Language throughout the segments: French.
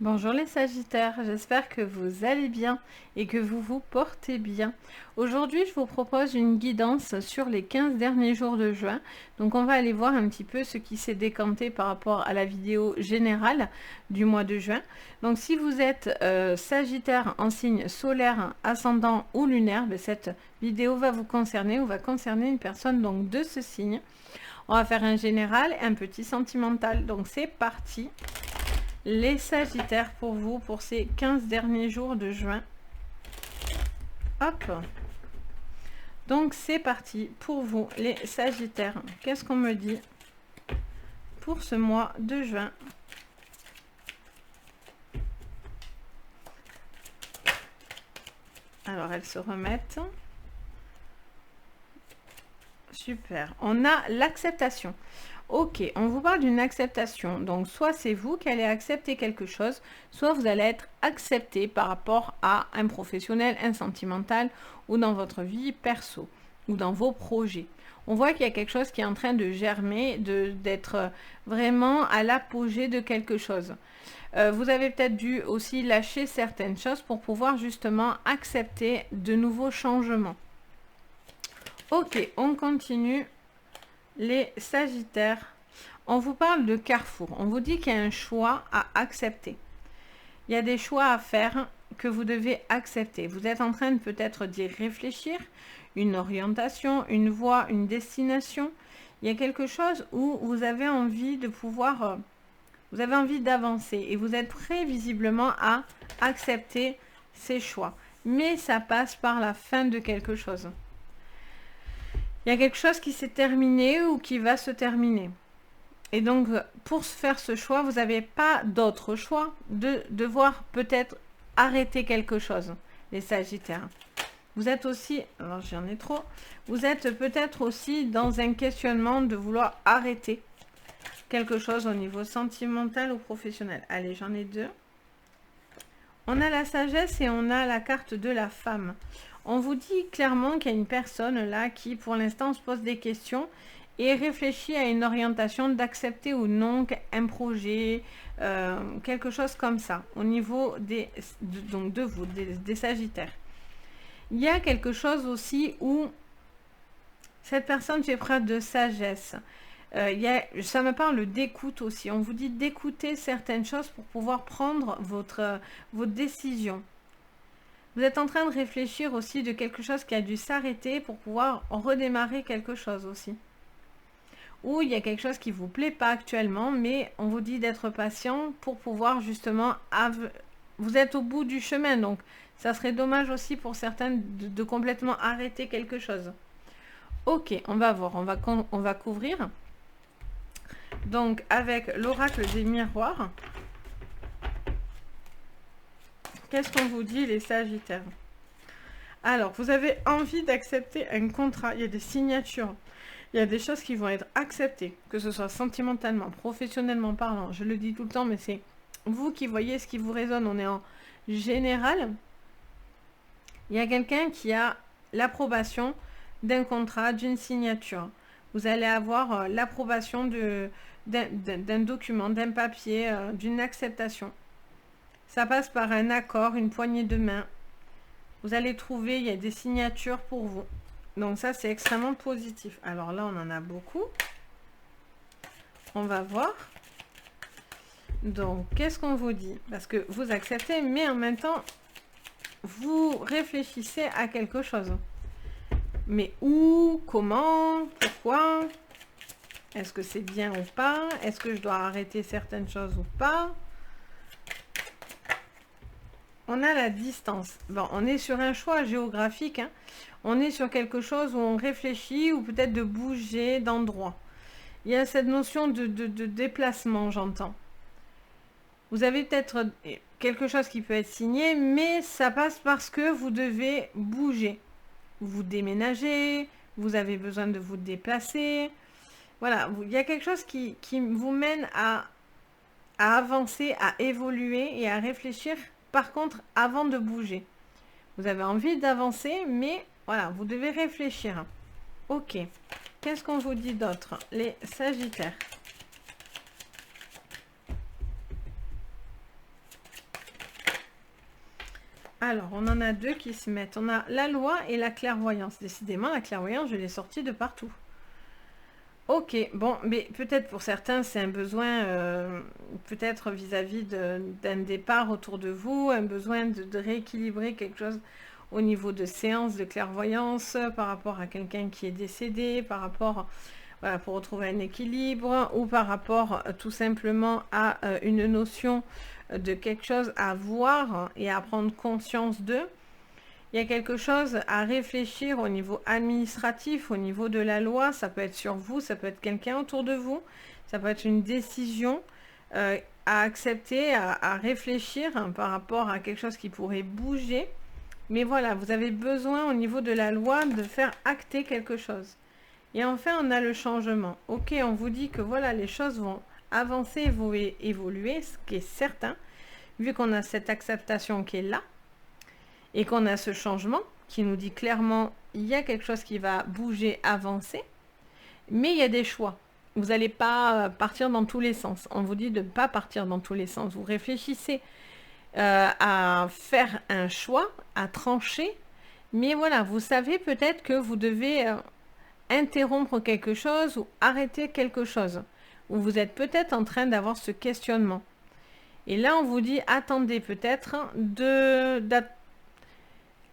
Bonjour les Sagittaires, j'espère que vous allez bien et que vous vous portez bien. Aujourd'hui, je vous propose une guidance sur les 15 derniers jours de juin. Donc on va aller voir un petit peu ce qui s'est décanté par rapport à la vidéo générale du mois de juin. Donc si vous êtes Sagittaire en signe solaire, ascendant ou lunaire, cette vidéo va vous concerner ou va concerner une personne donc de ce signe. On va faire un général et un petit sentimental. Donc c'est parti. Les Sagittaires pour vous, pour ces 15 derniers jours de juin. Hop. Donc c'est parti pour vous, les Sagittaires. Qu'est-ce qu'on me dit pour ce mois de juin? Alors elles se remettent. Super. On a l'acceptation. Ok, on vous parle d'une acceptation. Donc, soit c'est vous qui allez accepter quelque chose, soit vous allez être accepté par rapport à un professionnel, un sentimental, ou dans votre vie perso, ou dans vos projets. On voit qu'il y a quelque chose qui est en train de germer, d'être vraiment à l'apogée de quelque chose. Vous avez peut-être dû aussi lâcher certaines choses pour pouvoir justement accepter de nouveaux changements. Ok, on continue. Les Sagittaires, on vous parle de carrefour. On vous dit qu'il y a un choix à accepter. Il y a des choix à faire que vous devez accepter. Vous êtes en train de peut-être d'y réfléchir, une orientation, une voie, une destination. Il y a quelque chose où vous avez envie de pouvoir, vous avez envie d'avancer et vous êtes prêt visiblement à accepter ces choix. Mais ça passe par la fin de quelque chose. Il y a quelque chose qui s'est terminé ou qui va se terminer. Et donc, pour faire ce choix, vous n'avez pas d'autre choix de devoir peut-être arrêter quelque chose, les Sagittaires. Vous êtes aussi, alors j'en ai trop, vous êtes peut-être aussi dans un questionnement de vouloir arrêter quelque chose au niveau sentimental ou professionnel. Allez, j'en ai deux. On a la sagesse et on a la carte de la femme. On vous dit clairement qu'il y a une personne là qui, pour l'instant, se pose des questions et réfléchit à une orientation d'accepter ou non un projet, quelque chose comme ça, au niveau donc de vous, des Sagittaires. Il y a quelque chose aussi où cette personne fait preuve de sagesse. Ça me parle d'écoute aussi. On vous dit d'écouter certaines choses pour pouvoir prendre votre décision. Vous êtes en train de réfléchir aussi de quelque chose qui a dû s'arrêter pour pouvoir redémarrer quelque chose aussi. Ou il y a quelque chose qui ne vous plaît pas actuellement, mais on vous dit d'être patient pour pouvoir justement... Vous êtes au bout du chemin, donc ça serait dommage aussi pour certains de complètement arrêter quelque chose. Ok, on va voir, on va couvrir. Donc avec l'oracle des miroirs, qu'est-ce qu'on vous dit les Sagittaires? Alors, vous avez envie d'accepter un contrat, il y a des signatures, il y a des choses qui vont être acceptées, que ce soit sentimentalement, professionnellement parlant, je le dis tout le temps, mais c'est vous qui voyez ce qui vous résonne, on est en général. Il y a quelqu'un qui a l'approbation d'un contrat, d'une signature. Vous allez avoir l'approbation d'un document, d'un papier, d'une acceptation. Ça passe par un accord, une poignée de main. Vous allez trouver, il y a des signatures pour vous. Donc ça, c'est extrêmement positif. Alors là, on en a beaucoup. On va voir. Donc, qu'est-ce qu'on vous dit? Parce que vous acceptez, mais en même temps, vous réfléchissez à quelque chose. Mais où, comment, pourquoi? Est-ce que c'est bien ou pas? Est-ce que je dois arrêter certaines choses ou pas? On a la distance. Bon, on est sur un choix géographique. Hein. On est sur quelque chose où on réfléchit ou peut-être de bouger d'endroit. Il y a cette notion de déplacement, j'entends. Vous avez peut-être quelque chose qui peut être signé, mais ça passe parce que vous devez bouger. Vous déménagez, vous avez besoin de vous déplacer. Voilà, il y a quelque chose qui vous mène à avancer, à évoluer et à réfléchir. Par contre, avant de bouger, vous avez envie d'avancer, mais voilà, vous devez réfléchir. Ok, qu'est-ce qu'on vous dit d'autre, les Sagittaires? Alors, on en a deux qui se mettent. On a la loi et la clairvoyance. Décidément, la clairvoyance, je l'ai sortie de partout. Ok, bon, mais peut-être pour certains, c'est un besoin, peut-être vis-à-vis d'un départ autour de vous, un besoin de rééquilibrer quelque chose au niveau de séance de clairvoyance par rapport à quelqu'un qui est décédé, par rapport, voilà, pour retrouver un équilibre, ou par rapport tout simplement à une notion de quelque chose à voir et à prendre conscience de. Il y a quelque chose à réfléchir au niveau administratif, au niveau de la loi. Ça peut être sur vous, ça peut être quelqu'un autour de vous. Ça peut être une décision à accepter, à réfléchir hein, par rapport à quelque chose qui pourrait bouger. Mais voilà, vous avez besoin au niveau de la loi de faire acter quelque chose. Et enfin, on a le changement. Ok, on vous dit que voilà, les choses vont avancer, évoluer, ce qui est certain, vu qu'on a cette acceptation qui est là. Et qu'on a ce changement qui nous dit clairement, il y a quelque chose qui va bouger, avancer, mais il y a des choix. Vous n'allez pas partir dans tous les sens. On vous dit de ne pas partir dans tous les sens. Vous réfléchissez à faire un choix, à trancher, mais voilà, vous savez peut-être que vous devez interrompre quelque chose ou arrêter quelque chose. Ou vous êtes peut-être en train d'avoir ce questionnement. Et là, on vous dit, attendez peut-être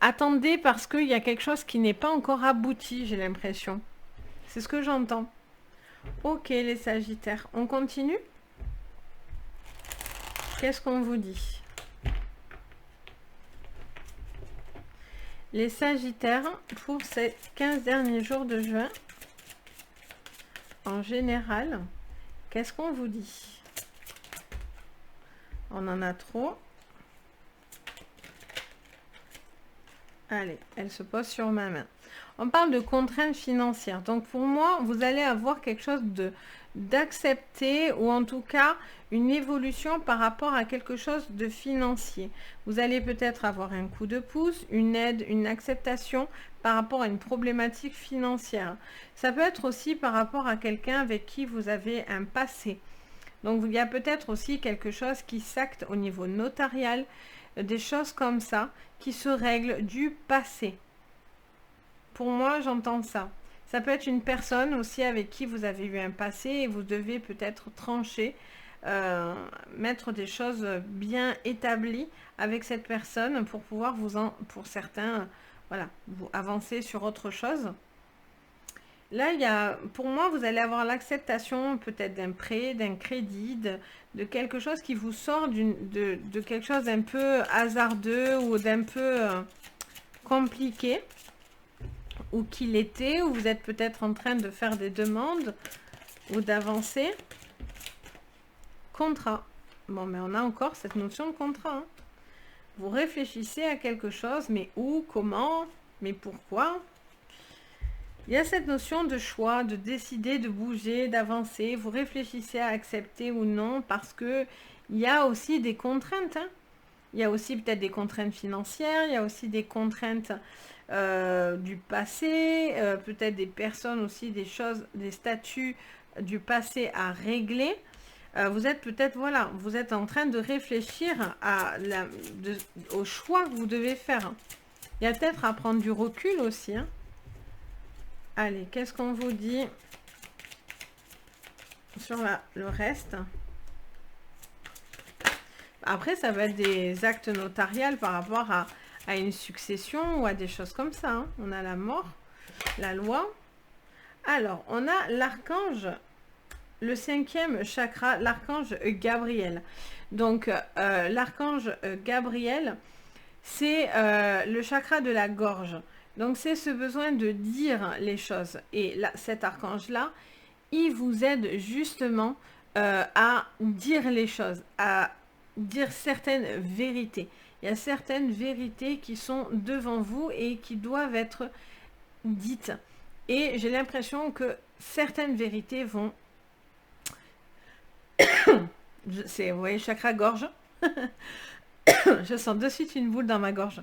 attendez parce qu'il y a quelque chose qui n'est pas encore abouti, j'ai l'impression. C'est ce que j'entends. Ok, les Sagittaires. On continue? Qu'est-ce qu'on vous dit? Les Sagittaires, pour ces 15 derniers jours de juin, en général, qu'est-ce qu'on vous dit? On en a trop. Allez, elle se pose sur ma main. On parle de contraintes financières. Donc pour moi, vous allez avoir quelque chose d'accepter ou en tout cas une évolution par rapport à quelque chose de financier. Vous allez peut-être avoir un coup de pouce, une aide, une acceptation par rapport à une problématique financière. Ça peut être aussi par rapport à quelqu'un avec qui vous avez un passé. Donc il y a peut-être aussi quelque chose qui s'acte au niveau notarial, des choses comme ça qui se règlent du passé. Pour moi, j'entends ça. Ça peut être une personne aussi avec qui vous avez eu un passé et vous devez peut-être trancher, mettre des choses bien établies avec cette personne pour pouvoir pour certains, voilà, vous avancer sur autre chose. Là, pour moi, vous allez avoir l'acceptation peut-être d'un prêt, d'un crédit, de quelque chose qui vous sort de quelque chose d'un peu hasardeux ou d'un peu compliqué, ou qu'il était, ou vous êtes peut-être en train de faire des demandes ou d'avancer. Contrat. Bon, mais on a encore cette notion de contrat. Hein. Vous réfléchissez à quelque chose, mais où, comment, mais pourquoi? Il y a cette notion de choix, de décider, de bouger, d'avancer. Vous réfléchissez à accepter ou non parce que il y a aussi des contraintes. Hein. Il y a aussi peut-être des contraintes financières, il y a aussi des contraintes du passé, peut-être des personnes aussi, des choses, des statuts du passé à régler. Vous êtes peut-être, voilà, vous êtes en train de réfléchir au choix que vous devez faire. Il y a peut-être à prendre du recul aussi. Hein. Allez, qu'est-ce qu'on vous dit sur le reste? Après, ça va être des actes notariales par rapport à une succession ou à des choses comme ça. Hein. On a la mort, la loi. Alors, on a l'archange, le 5e chakra, l'archange Gabriel. Donc, l'archange Gabriel, c'est le chakra de la gorge. Donc, c'est ce besoin de dire les choses. Et là, cet archange-là, il vous aide justement à dire les choses, à dire certaines vérités. Il y a certaines vérités qui sont devant vous et qui doivent être dites. Et j'ai l'impression que certaines vérités vont... Vous voyez, chakra gorge. Je sens de suite une boule dans ma gorge.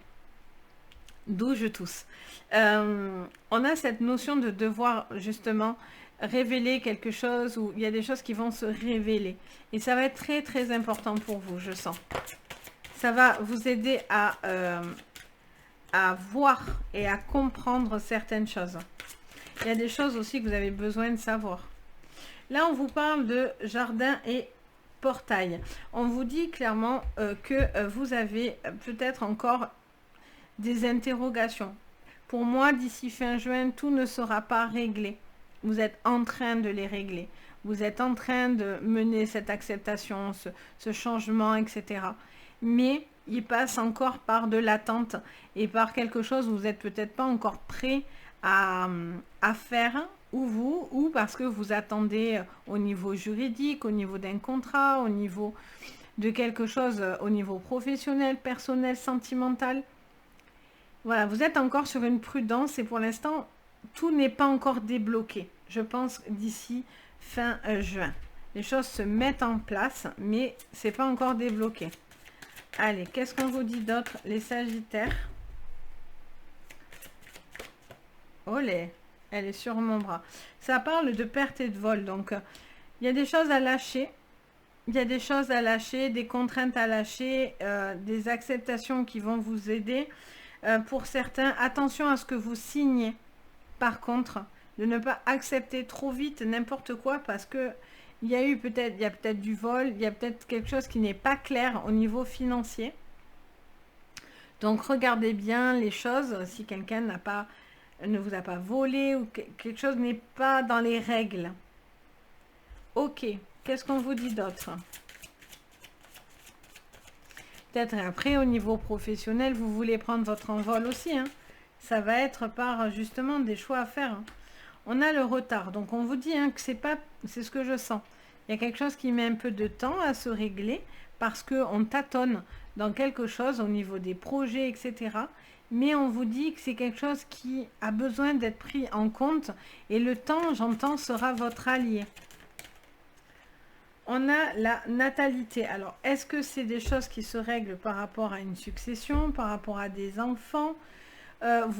D'où je tousse. On a cette notion de devoir justement révéler quelque chose, où il y a des choses qui vont se révéler. Et ça va être très très important pour vous, je sens. ça va vous aider à voir et à comprendre certaines choses. Il y a des choses aussi que vous avez besoin de savoir. Là, on vous parle de jardin et portail. On vous dit clairement que vous avez peut-être encore des interrogations. Pour moi, d'ici fin juin, tout ne sera pas réglé. Vous êtes en train de les régler. Vous êtes en train de mener cette acceptation, ce changement, etc. Mais il passe encore par de l'attente et par quelque chose où vous n'êtes peut-être pas encore prêt à faire, ou parce que vous attendez au niveau juridique, au niveau d'un contrat, au niveau de quelque chose, au niveau professionnel, personnel, sentimental. Voilà, vous êtes encore sur une prudence et pour l'instant, tout n'est pas encore débloqué. Je pense d'ici fin juin. Les choses se mettent en place, mais c'est pas encore débloqué. Allez, qu'est-ce qu'on vous dit d'autre, les Sagittaires? Olé, elle est sur mon bras. Ça parle de perte et de vol. Donc, il y a des choses à lâcher. Il y a des choses à lâcher, des contraintes à lâcher, des acceptations qui vont vous aider. Pour certains, attention à ce que vous signez. Par contre, de ne pas accepter trop vite n'importe quoi parce que il y a peut-être du vol, il y a peut-être quelque chose qui n'est pas clair au niveau financier. Donc, regardez bien les choses. Si quelqu'un ne vous a pas volé ou quelque chose n'est pas dans les règles. Ok, qu'est-ce qu'on vous dit d'autre? Peut-être après, au niveau professionnel, vous voulez prendre votre envol aussi. Hein. Ça va être par justement des choix à faire. Hein. On a le retard. Donc, on vous dit que c'est ce que je sens. Il y a quelque chose qui met un peu de temps à se régler parce qu'on tâtonne dans quelque chose au niveau des projets, etc. Mais on vous dit que c'est quelque chose qui a besoin d'être pris en compte et le temps, j'entends, sera votre allié. On a la natalité. Alors, est-ce que c'est des choses qui se règlent par rapport à une succession, par rapport à des enfants?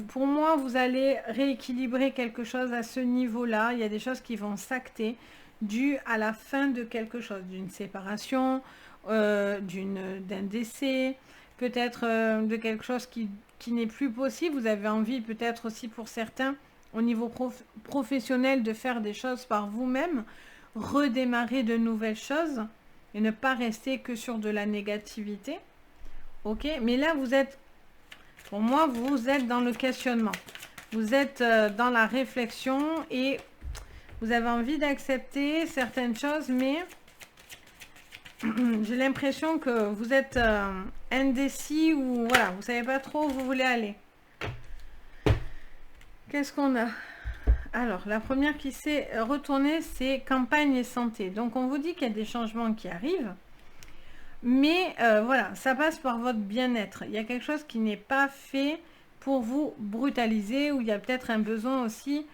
Pour moi, vous allez rééquilibrer quelque chose à ce niveau-là. Il y a des choses qui vont s'acter dû à la fin de quelque chose, d'une séparation, d'un décès, peut-être de quelque chose qui n'est plus possible. Vous avez envie peut-être aussi pour certains, au niveau professionnel, de faire des choses par vous-même, redémarrer de nouvelles choses et ne pas rester que sur de la négativité. Ok, mais là, pour moi, vous êtes dans le questionnement. Vous êtes dans la réflexion et vous avez envie d'accepter certaines choses, mais j'ai l'impression que vous êtes indécis ou voilà, vous ne savez pas trop où vous voulez aller. Qu'est-ce qu'on a? Alors, la première qui s'est retournée, c'est campagne et santé. Donc, on vous dit qu'il y a des changements qui arrivent. Mais voilà, ça passe par votre bien-être. Il y a quelque chose qui n'est pas fait pour vous brutaliser, ou il y a peut-être un besoin aussi,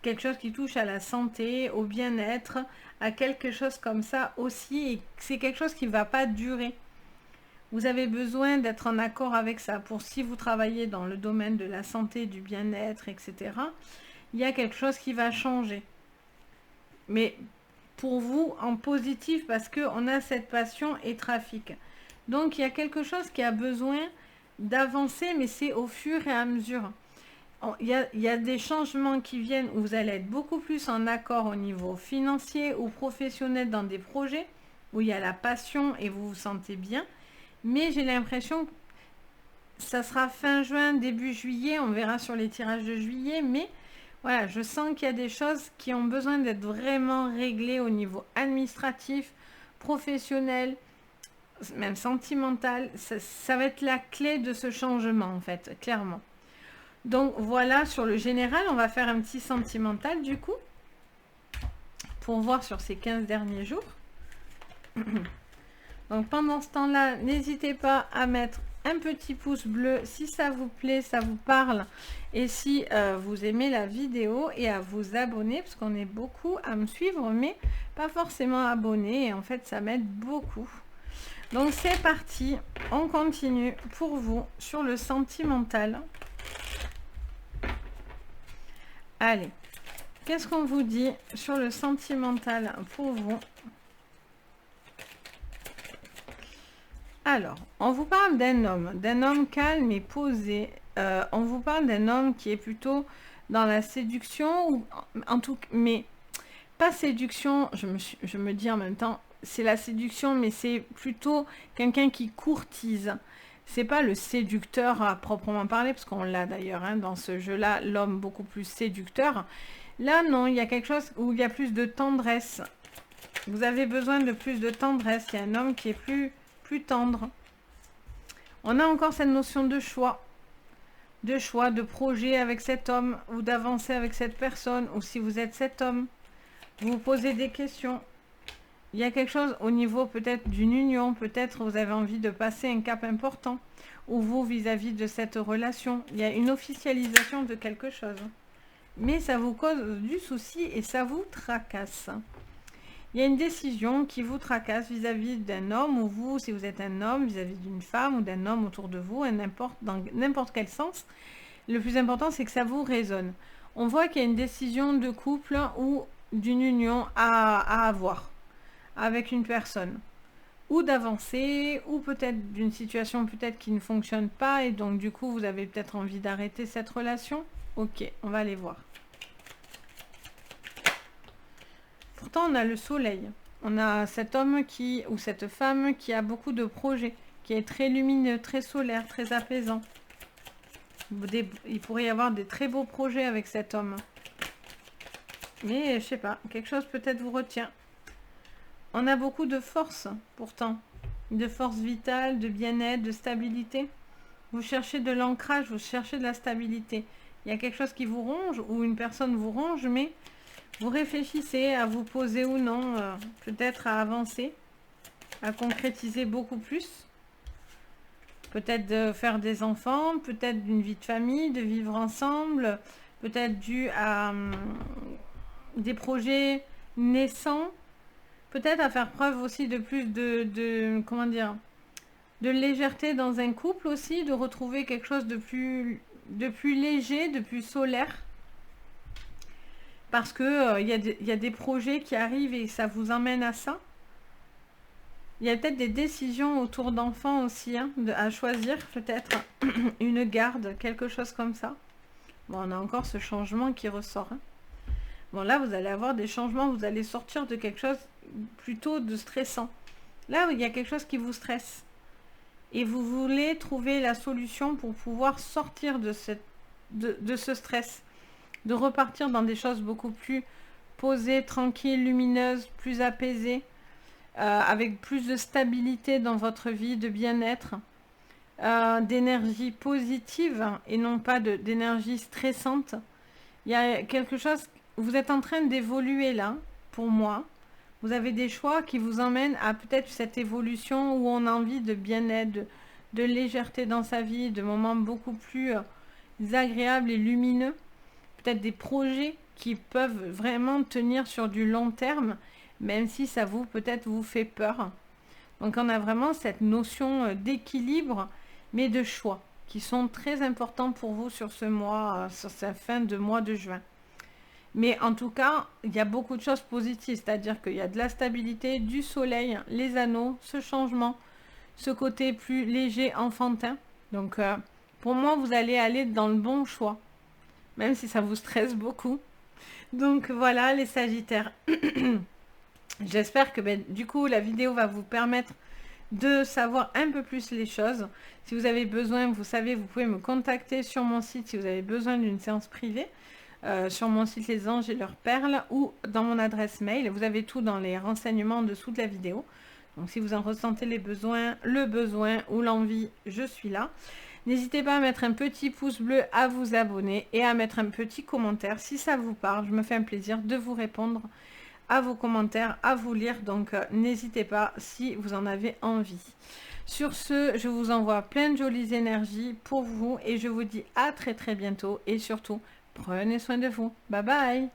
quelque chose qui touche à la santé, au bien-être, à quelque chose comme ça aussi. Et c'est quelque chose qui ne va pas durer. Vous avez besoin d'être en accord avec ça. Pour si vous travaillez dans le domaine de la santé, du bien-être, etc., il y a quelque chose qui va changer. Mais pour vous, en positif, parce qu'on a cette passion et trafic. Donc, il y a quelque chose qui a besoin d'avancer, mais c'est au fur et à mesure. Il y a des changements qui viennent où vous allez être beaucoup plus en accord au niveau financier ou professionnel dans des projets où il y a la passion et vous vous sentez bien. Mais j'ai l'impression que ça sera fin juin, début juillet. On verra sur les tirages de juillet, mais voilà, je sens qu'il y a des choses qui ont besoin d'être vraiment réglées au niveau administratif, professionnel, même sentimental. Ça va être la clé de ce changement, en fait, clairement. Donc, voilà, sur le général, on va faire un petit sentimental, du coup, pour voir sur ces 15 derniers jours. Donc, pendant ce temps-là, n'hésitez pas à mettre un petit pouce bleu si ça vous plaît, ça vous parle et si vous aimez la vidéo, et à vous abonner parce qu'on est beaucoup à me suivre mais pas forcément abonnés, et en fait ça m'aide beaucoup. Donc c'est parti, on continue pour vous sur le sentimental. Allez, qu'est-ce qu'on vous dit sur le sentimental pour vous? Alors, on vous parle d'un homme calme et posé. On vous parle d'un homme qui est plutôt dans la séduction, ou en tout, mais pas séduction, je me dis en même temps, c'est la séduction, mais c'est plutôt quelqu'un qui courtise. C'est pas le séducteur à proprement parler, parce qu'on l'a d'ailleurs hein, dans ce jeu-là, l'homme beaucoup plus séducteur. Là, non, il y a quelque chose où il y a plus de tendresse. Vous avez besoin de plus de tendresse. Il y a un homme qui est plus tendre. On a encore cette notion de choix, de projet avec cet homme, ou d'avancer avec cette personne, ou si vous êtes cet homme, vous vous posez des questions. Il y a quelque chose au niveau peut-être d'une union, peut-être vous avez envie de passer un cap important, ou vous vis-à-vis de cette relation. Il y a une officialisation de quelque chose. Mais ça vous cause du souci et ça vous tracasse. Il y a une décision qui vous tracasse vis-à-vis d'un homme, ou vous, si vous êtes un homme, vis-à-vis d'une femme ou d'un homme autour de vous, dans n'importe quel sens. Le plus important, c'est que ça vous résonne. On voit qu'il y a une décision de couple ou d'une union à avoir avec une personne. Ou d'avancer, ou peut-être d'une situation peut-être qui ne fonctionne pas, et donc du coup, vous avez peut-être envie d'arrêter cette relation. Ok, on va aller voir. Pourtant, on a le soleil. On a cet homme ou cette femme qui a beaucoup de projets, qui est très lumineux, très solaire, très apaisant. Il pourrait y avoir des très beaux projets avec cet homme. Mais je sais pas, quelque chose peut-être vous retient. On a beaucoup de force, pourtant. De force vitale, de bien-être, de stabilité. Vous cherchez de l'ancrage, vous cherchez de la stabilité. Il y a quelque chose qui vous ronge, ou une personne vous ronge, mais vous réfléchissez à vous poser ou non, peut-être à avancer, à concrétiser beaucoup plus. Peut-être de faire des enfants, peut-être d'une vie de famille, de vivre ensemble, peut-être dû à des projets naissants, peut-être à faire preuve aussi de plus comment dire, de légèreté dans un couple aussi, de retrouver quelque chose de plus léger, de plus solaire. Parce que il y a des projets qui arrivent et ça vous emmène à ça. Il y a peut-être des décisions autour d'enfants aussi, hein, à choisir, peut-être une garde, quelque chose comme ça. Bon, on a encore ce changement qui ressort. Hein. Bon, là, vous allez avoir des changements, vous allez sortir de quelque chose plutôt de stressant. Là, il y a quelque chose qui vous stresse. Et vous voulez trouver la solution pour pouvoir sortir de ce stress. De repartir dans des choses beaucoup plus posées, tranquilles, lumineuses, plus apaisées. Avec plus de stabilité dans votre vie, de bien-être, d'énergie positive et non pas d'énergie stressante. Il y a quelque chose, vous êtes en train d'évoluer là, pour moi. Vous avez des choix qui vous emmènent à peut-être cette évolution où on a envie de bien-être, de légèreté dans sa vie, de moments beaucoup plus agréables et lumineux. Peut-être des projets qui peuvent vraiment tenir sur du long terme, même si ça peut-être vous fait peur. Donc on a vraiment cette notion d'équilibre, mais de choix, qui sont très importants pour vous sur ce mois, sur cette fin de mois de juin. Mais en tout cas, il y a beaucoup de choses positives, c'est-à-dire qu'il y a de la stabilité, du soleil, les anneaux, ce changement, ce côté plus léger, enfantin. Donc pour moi, vous allez aller dans le bon choix, même si ça vous stresse beaucoup. Donc voilà les Sagittaires. J'espère que du coup la vidéo va vous permettre de savoir un peu plus les choses. Si vous avez besoin, vous savez, vous pouvez me contacter sur mon site si vous avez besoin d'une séance privée. Sur mon site Les Anges et leurs Perles ou dans mon adresse mail. Vous avez tout dans les renseignements en dessous de la vidéo. Donc si vous en ressentez le besoin ou l'envie, je suis là. N'hésitez pas à mettre un petit pouce bleu, à vous abonner et à mettre un petit commentaire si ça vous parle. Je me fais un plaisir de vous répondre à vos commentaires, à vous lire. Donc n'hésitez pas si vous en avez envie. Sur ce, je vous envoie plein de jolies énergies pour vous et je vous dis à très bientôt et surtout, prenez soin de vous. Bye bye.